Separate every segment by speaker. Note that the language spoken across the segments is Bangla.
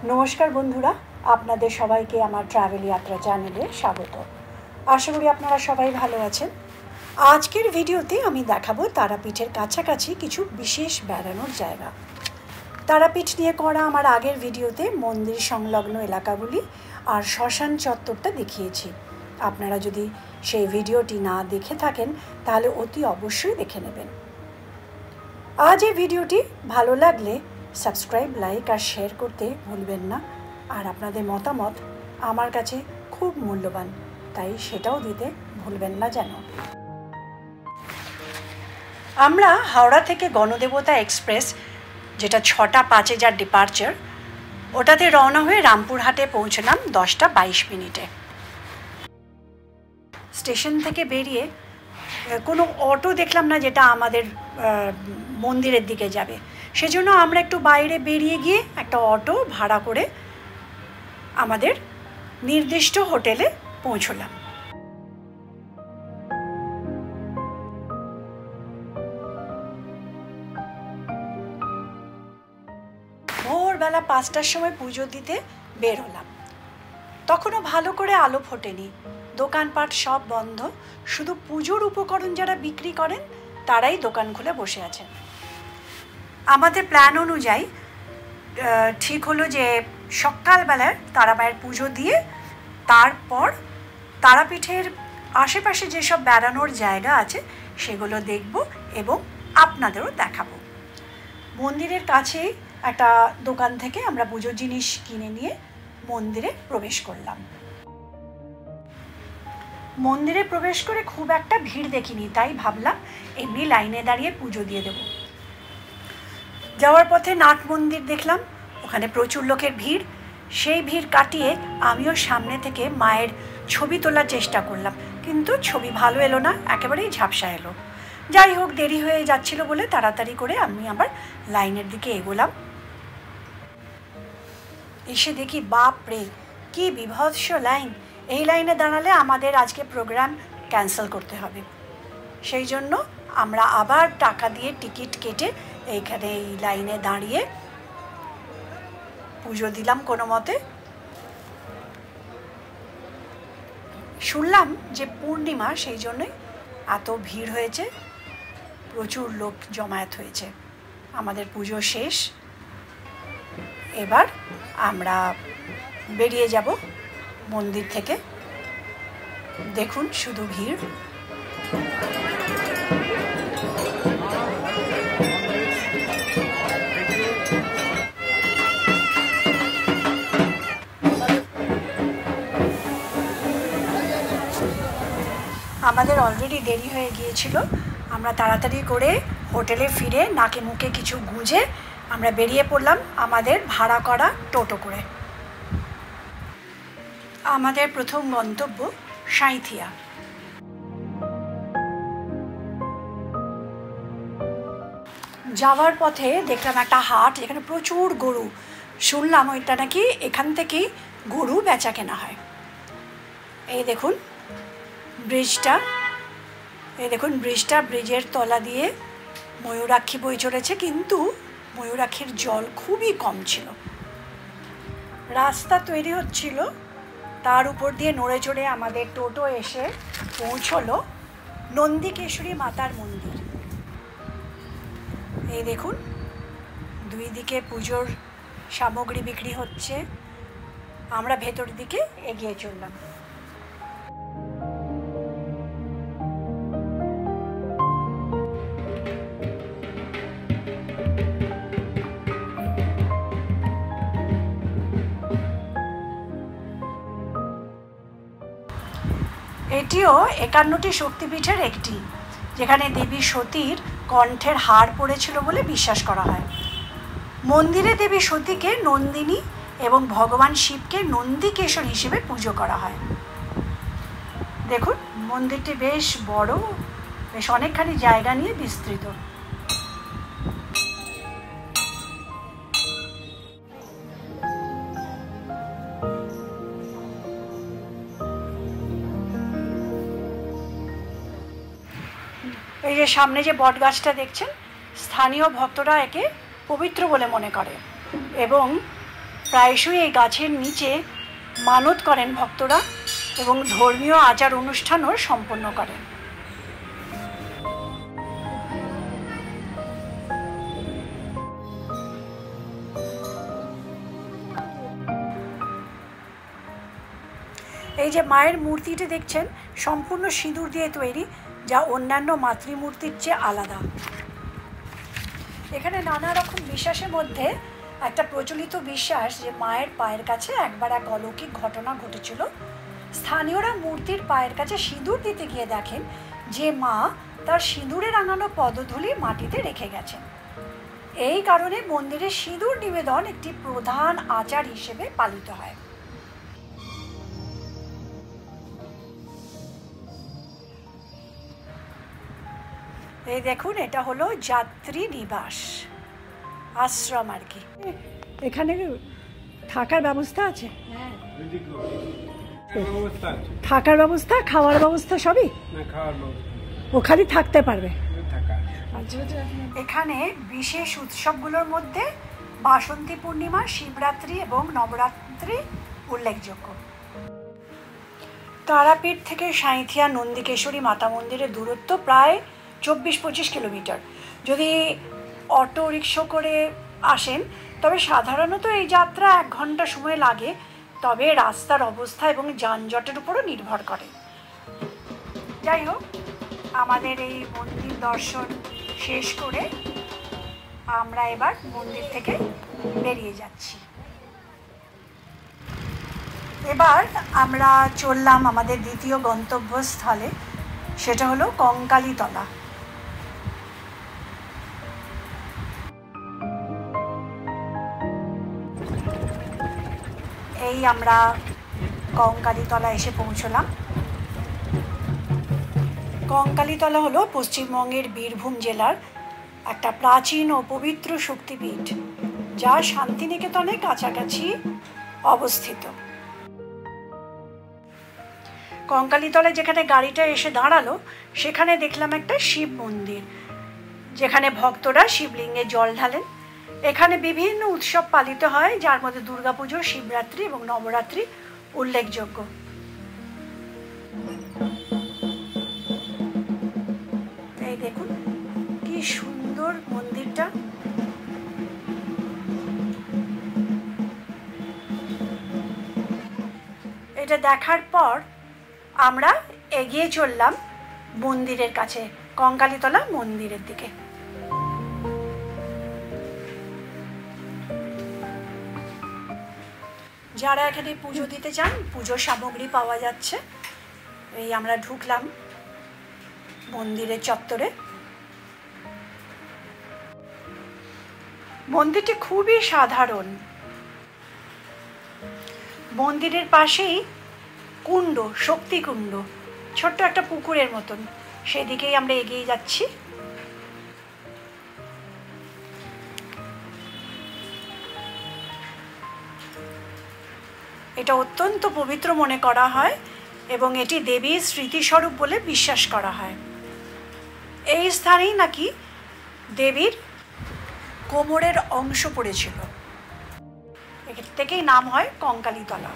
Speaker 1: नमस्कार बंधुरा आपनादेर सबाइके आमार ट्रैवल यात्रा चैनेले स्वागत। आशा करी आपनारा सबाई भालो आछेन। आजकेर भिडियोते आमी देखाबो तारापीठेर काछाकाछि किछु विशेष बेड़ानोर जायगा। तारापीठ निये करा आमार आगेर भिडियोते मंदिर संलग्न एलाकागुली आर श्मशान चत्वरटा देखिएछि। आपनारा जदि सेई भिडियोटी ना देखे थाकेन ताहले अति अवश्यई देखे नेबेन। आज এই ভিডিওটি ভালো লাগলে সাবস্ক্রাইব লাইক আর শেয়ার করতে ভুলবেন না। আর আপনাদের মতামত আমার কাছে খুব মূল্যবান, তাই সেটাও দিতে ভুলবেন না যেন। আমরা হাওড়া থেকে গণদেবতা এক্সপ্রেস, যেটা 6টা 5-এ যার ডিপার্চার, ওটাতে রওনা হয়ে রামপুরহাটে পৌঁছলাম 10টা 22 মিনিটে। স্টেশন থেকে বেরিয়ে কোনো অটো দেখলাম না যেটা আমাদের মন্দিরের দিকে যাবে, সেজন্য আমরা একটু বাইরে বেরিয়ে গিয়ে একটা অটো ভাড়া করে আমাদের নির্দিষ্ট হোটেলে পৌঁছলাম। ভোরবেলা 5টার সময় পুজো দিতে বের হলাম। তখনও ভালো করে আলো ফোটেনি, দোকানপাট সব বন্ধ, শুধু পুজোর উপকরণ যারা বিক্রি করেন তারাই দোকান খুলে বসে আছেন। আমাদের প্ল্যান অনুযায়ী ঠিক হলো যে সকালবেলায় তারামায়ের পুজো দিয়ে তারপর তারাপীঠের আশেপাশে যেসব বেড়ানোর জায়গা আছে সেগুলো দেখব এবং আপনাদেরও দেখাবো। মন্দিরের কাছেই একটা দোকান থেকে আমরা পুজোর জিনিস কিনে নিয়ে মন্দিরে প্রবেশ করলাম। মন্দিরে প্রবেশ করে খুব একটা ভিড় দেখিনি, তাই ভাবলাম এমনি লাইনে দাঁড়িয়ে পুজো দিয়ে দেব। যাওয়ার পথে নাট মন্দির দেখলাম, ওখানে প্রচুর লোকের ভিড়। সেই ভিড় কাটিয়ে আমিও সামনে থেকে মায়ের ছবি তোলার চেষ্টা করলাম, কিন্তু ছবি ভালো এলো না, একেবারেই ঝাপসা এলো। যাই হোক, দেরি হয়ে যাচ্ছিল বলে তাড়াতাড়ি করে আমি আবার লাইনের দিকে এগোলাম। এসে দেখি বাপ রে, কি বিভৎস লাইন! এই লাইনে দাঁড়ালে আমাদের আজকে প্রোগ্রাম ক্যান্সেল করতে হবে। সেই জন্য আমরা আবার টাকা দিয়ে টিকিট কেটে এইখানে এই লাইনে দাঁড়িয়ে পুজো দিলাম কোনো মতে। শুনলাম যে পূর্ণিমা, সেই জন্যই এত ভিড় হয়েছে, প্রচুর লোক জমায়েত হয়েছে। আমাদের পুজো শেষ, এবার আমরা বেরিয়ে যাব মন্দির থেকে। দেখুন শুধু ভিড়। আমাদের অলরেডি দেরি হয়ে গিয়েছিল। আমরা তাড়াতাড়ি করে হোটেলে ফিরে নাকে মুখে কিছু গুঁজে আমরা বেরিয়ে পড়লাম আমাদের ভাড়া করা টোটো করে। আমাদের প্রথম গন্তব্য সাঁইথিয়া। যাওয়ার পথে দেখলাম একটা হাট, যেখানে প্রচুর গরু। শুনলাম ওইটা নাকি এখান থেকেই গরু বেচা কেনা হয়। এই দেখুন ব্রিজটা, ব্রিজের তলা দিয়ে ময়ূরাক্ষী বয়ে চলেছে, কিন্তু ময়ূরাক্ষীর জল খুবই কম ছিল। রাস্তা তৈরি হচ্ছিল, তার উপর দিয়ে নড়ে চড়ে আমাদের টোটো এসে পৌঁছলো নন্দিকেশ্বরী মাতার মন্দির। এই দেখুন দুই দিকে পুজোর সামগ্রী বিক্রি হচ্ছে। আমরা ভেতর দিকে এগিয়ে চললাম। এটিও 51টি শক্তিপীঠের একটি, যেখানে দেবী সতীর কণ্ঠের হার পড়েছিল বলে বিশ্বাস করা হয়। মন্দিরে দেবী সতীকে নন্দিনী এবং ভগবান শিবকে নন্দিকেশ্বর হিসেবে পুজো করা হয়। দেখুন মন্দিরটি বেশ বড়, বেশ অনেকখানি জায়গা নিয়ে বিস্তৃত। এই যে সামনে যে বট গাছটা দেখছেন, স্থানীয় ভক্তরা একে পবিত্র বলে মনে করে এবং প্রায়শই এই গাছের নিচে মানত করেন ভক্তরা এবং ধর্মীয় আচার অনুষ্ঠানও সম্পন্ন করেন। এই যে মায়ের মূর্তিটি দেখছেন সম্পূর্ণ সিঁদুর দিয়ে তৈরি, যা অন্যান্য মাতৃমূর্তির চেয়ে আলাদা। এখানে নানা রকম বিশ্বাসের মধ্যে একটা প্রচলিত বিশ্বাস যে মায়ের পায়ের কাছে একবার এক অলৌকিক ঘটনা ঘটেছিল। স্থানীয়রা মূর্তির পায়ের কাছে সিঁদুর দিতে গিয়ে দেখেন যে মা তার সিঁদুরে রাঙানো পদধূলি মাটিতে রেখে গেছেন। এই কারণে মন্দিরে সিঁদুর নিবেদন একটি প্রধান আচার হিসেবে পালিত হয়। এই দেখুন, এটা হলো যাত্রী নিবাস, আশ্রম আর কি। এখানে থাকার ব্যবস্থা আছে? থাকার ব্যবস্থা, খাওয়ার ব্যবস্থা সবই? ও খালি থাকতে পারবে? এখানে বিশেষ উৎসবগুলোর মধ্যে বাসন্তী পূর্ণিমা, শিবরাত্রি এবং নবরাত্রি উল্লেখযোগ্য। তারাপীঠ থেকে সাঁইথিয়া নন্দিকেশ্বরী মাতা মন্দিরের দূরত্ব প্রায় 24-25 কিলোমিটার। যদি অটো রিক্সা করে আসেন তবে সাধারণত এই যাত্রা 1 ঘন্টা সময় লাগে, তবে রাস্তার অবস্থা এবং যানজটের উপরও নির্ভর করে। যাই হোক, আমাদের এই মন্দির দর্শন শেষ করে আমরা এবার মন্দির থেকে বেরিয়ে যাচ্ছি। এবার আমরা চললাম আমাদের দ্বিতীয় গন্তব্যস্থলে, সেটা হলো কঙ্কালীতলা। এই আমরা কঙ্কালীতলা এসে পৌঁছলাম। কঙ্কালীতলা হলো পশ্চিমবঙ্গের বীরভূম জেলার একটা প্রাচীন ও পবিত্র শক্তিপীঠ, যা শান্তিনিকেতনের কাছাকাছি অবস্থিত। কঙ্কালীতলায় যেখানে গাড়িটা এসে দাঁড়ালো সেখানে দেখলাম একটা শিব মন্দির, যেখানে ভক্তরা শিবলিঙ্গে জল ঢালেন। এখানে বিভিন্ন উৎসব পালিত হয়, যার মধ্যে দুর্গাপুজো, শিবরাত্রি এবং নবরাত্রি উল্লেখযোগ্য। এই দেখুন কি সুন্দর মন্দিরটা। এটা দেখার পর আমরা এগিয়ে চললাম মন্দিরের কাছে, কঙ্কালীতলা মন্দিরের দিকে। যারা এখানে পুজো দিতে চান, পুজোর সামগ্রী পাওয়া যাচ্ছে। এই আমরা ঢুকলাম মন্দিরের চত্বরে। মন্দিরটি খুবই সাধারণ। মন্দিরের পাশেই কুণ্ড, শক্তিকুণ্ড, ছোট্ট একটা পুকুরের মতন, সেদিকেই আমরা এগিয়ে যাচ্ছি। এটা অত্যন্ত পবিত্র মনে করা হয় এবং এটি দেবীর স্মৃতিস্বরূপ বলে বিশ্বাস করা হয়। এই স্থানেই নাকি দেবীর কোমরের অংশ পড়েছিল, এখান থেকেই নাম হয় কঙ্কালীতলা।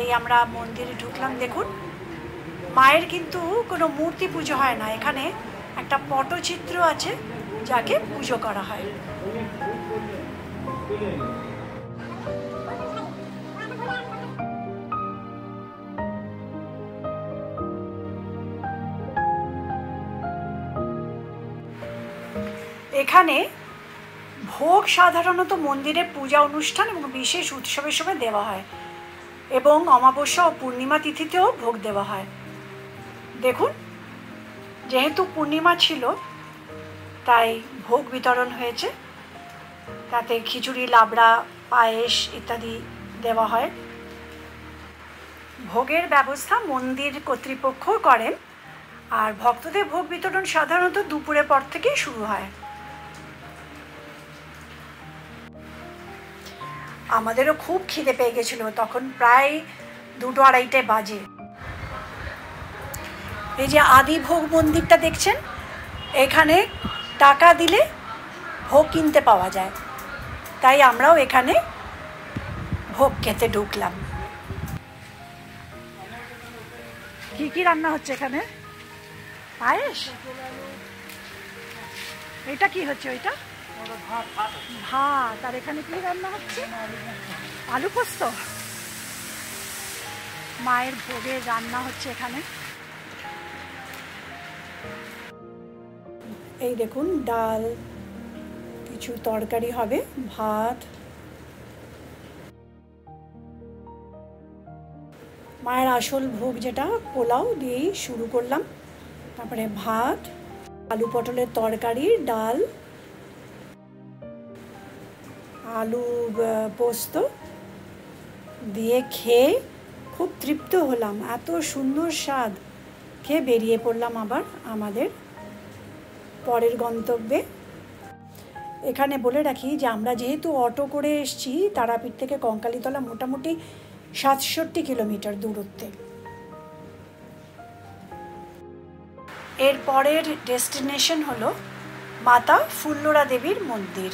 Speaker 1: এই আমরা মন্দিরে ঢুকলাম। দেখুন, মায়ের কিন্তু কোনো মূর্তি পুজো হয় না, এখানে একটা পটচিত্র আছে যাকে পুজো করা হয়। এখানে ভোগ সাধারণত মন্দিরে পূজা অনুষ্ঠান এবং বিশেষ উৎসবের সময় দেওয়া হয় এবং অমাবস্যা ও পূর্ণিমা তিথিতেও ভোগ দেওয়া হয়। দেখুন, যেহেতু পূর্ণিমা ছিল তাই ভোগ বিতরণ হয়েছে, তাতে খিচুড়ি, লাবড়া, পায়েস ইত্যাদি দেওয়া হয়। ভোগের ব্যবস্থা মন্দির কর্তৃপক্ষ করেন আর ভক্তদের ভোগ বিতরণ সাধারণত দুপুরের পর থেকেই শুরু হয়। আমাদেরও খুব খিদে পেয়ে গেছিল, তখন প্রায় 2-2:30 বাজে। এই যে আদি ভোগ মন্দিরটা দেখছেন, এখানে টাকা দিলে ভোগ কিনতে পাওয়া যায়, তাই আমরাও এখানে ভোগ খেতে ঢুকলাম। কি কি রান্না হচ্ছে এখানে? পায়েস? এটা কি হচ্ছে? ওইটা ভাত। আর এখানে কি রান্না হচ্ছে? আলু পোস্ত। মায়ের ভোগে রান্না হচ্ছে এখানে। এই দেখুন, ডাল, কিছু তরকারি হবে, ভাত। মায়ের আসল ভোগ যেটা পোলাও দিয়েই শুরু করলাম, তারপরে ভাত, আলু পটলের তরকারি, ডাল, আলু পোস্ত দিয়ে খেয়ে খুব তৃপ্ত হলাম। এত সুন্দর স্বাদ, খেয়ে বেরিয়ে পড়লাম আবার আমাদের পরের গন্তব্যে। এখানে বলে রাখি যে আমরা যেহেতু অটো করে এসেছি তারাপীঠ থেকে কঙ্কালীতলা, মোটামুটি 67 কিলোমিটার দূরত্বে। এর পরের ডেস্টিনেশন হলো মাতা ফুল্লরা দেবীর মন্দির।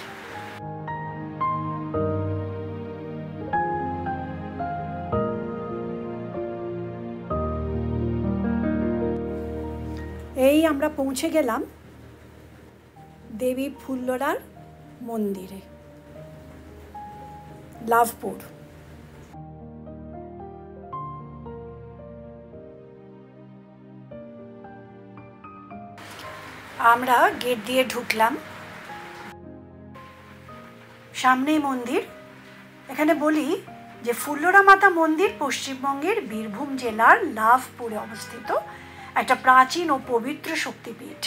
Speaker 1: এই আমরা পৌঁছে গেলাম দেবী ফুল্লরার মন্দিরে, লাভপুর। আমরা গেট দিয়ে ঢুকলাম, সামনেই মন্দির। এখানে বলি যে ফুল্লরা মাতা মন্দির পশ্চিমবঙ্গের বীরভূম জেলার লাভপুরে অবস্থিত একটা প্রাচীন ও পবিত্র শক্তিপীঠ।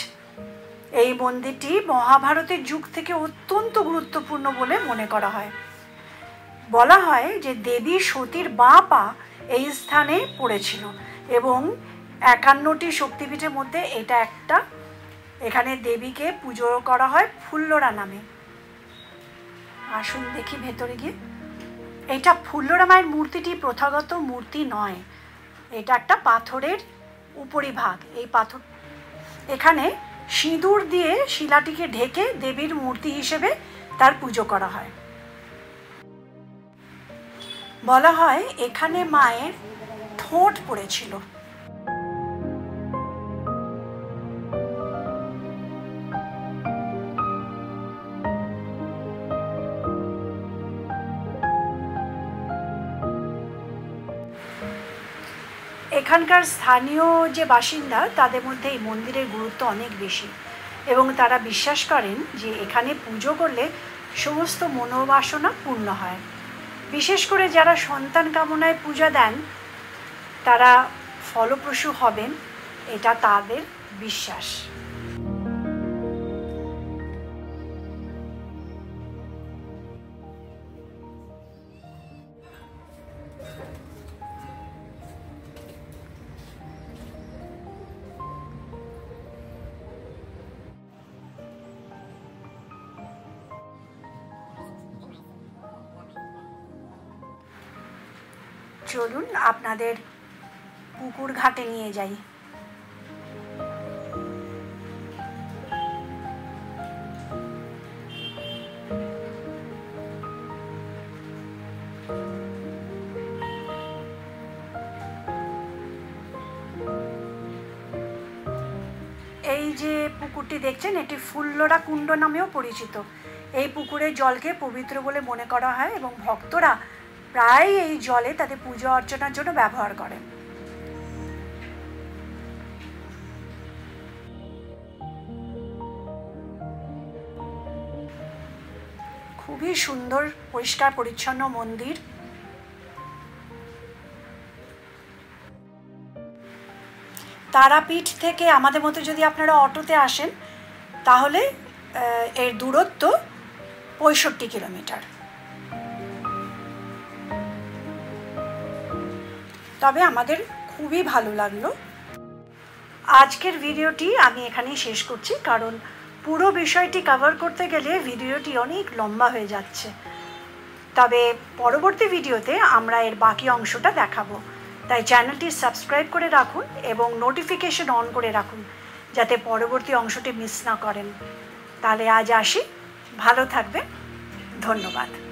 Speaker 1: এই মন্দিরটি মহাভারতের যুগ থেকে অত্যন্ত গুরুত্বপূর্ণ বলে মনে করা হয়। বলা হয় যে দেবী সতীর বাঁ পা এই স্থানে পড়েছিল এবং 51টি শক্তিপীঠের মধ্যে এটা একটা। এখানে দেবীকে পুজো করা হয় ফুল্লরা নামে। আসুন দেখি ভেতরে গিয়ে। এটা ফুল্লরা মায়ের মূর্তিটি প্রথাগত মূর্তি নয়, এটা একটা পাথরের উপরিভাগ। এই পাথর, এখানে সিঁদুর দিয়ে শিলাটিকে ঢেকে দেবীর মূর্তি হিসেবে তার পুজো করা হয়। বলা হয় এখানে মায়ের ঠোঁট পড়েছিল। এখানকার স্থানীয় যে বাসিন্দা তাদের মধ্যে এই মন্দিরের গুরুত্ব অনেক বেশি এবং তারা বিশ্বাস করেন যে এখানে পুজো করলে সমস্ত মনোবাসনা পূর্ণ হয়। বিশেষ করে যারা সন্তান কামনায় পূজা দেন তারা ফলপ্রসূ হবেন, এটা তাদের বিশ্বাস। চলুন আপনাদের পুকুর ঘাটে নিয়ে যাই। এই যে পুকুরটি দেখছেন এটি ফুল্লরা কুণ্ড নামেও পরিচিত। এই পুকুরের জলকে পবিত্র বলে মনে করা হয় এবং ভক্তরা প্রায় এই জলে তাদের পুজো অর্চনার জন্য ব্যবহার করেন। খুবই সুন্দর, পরিষ্কার পরিচ্ছন্ন মন্দির। তারাপীঠ থেকে আমাদের মতো যদি আপনারা অটোতে আসেন তাহলে এর দূরত্ব 65 কিলোমিটার। তবে আমাদের খুবই ভালো লাগলো। আজকের ভিডিওটি আমি এখানেই শেষ করছি, কারণ পুরো বিষয়টি কভার করতে গেলে ভিডিওটি অনেক লম্বা হয়ে যাচ্ছে। তবে পরবর্তী ভিডিওতে আমরা এর বাকি অংশটা দেখাবো, তাই চ্যানেলটি সাবস্ক্রাইব করে রাখুন এবং নোটিফিকেশন অন করে রাখুন যাতে পরবর্তী অংশটি মিস না করেন। তাহলে আজ আসি, ভালো থাকবেন, ধন্যবাদ।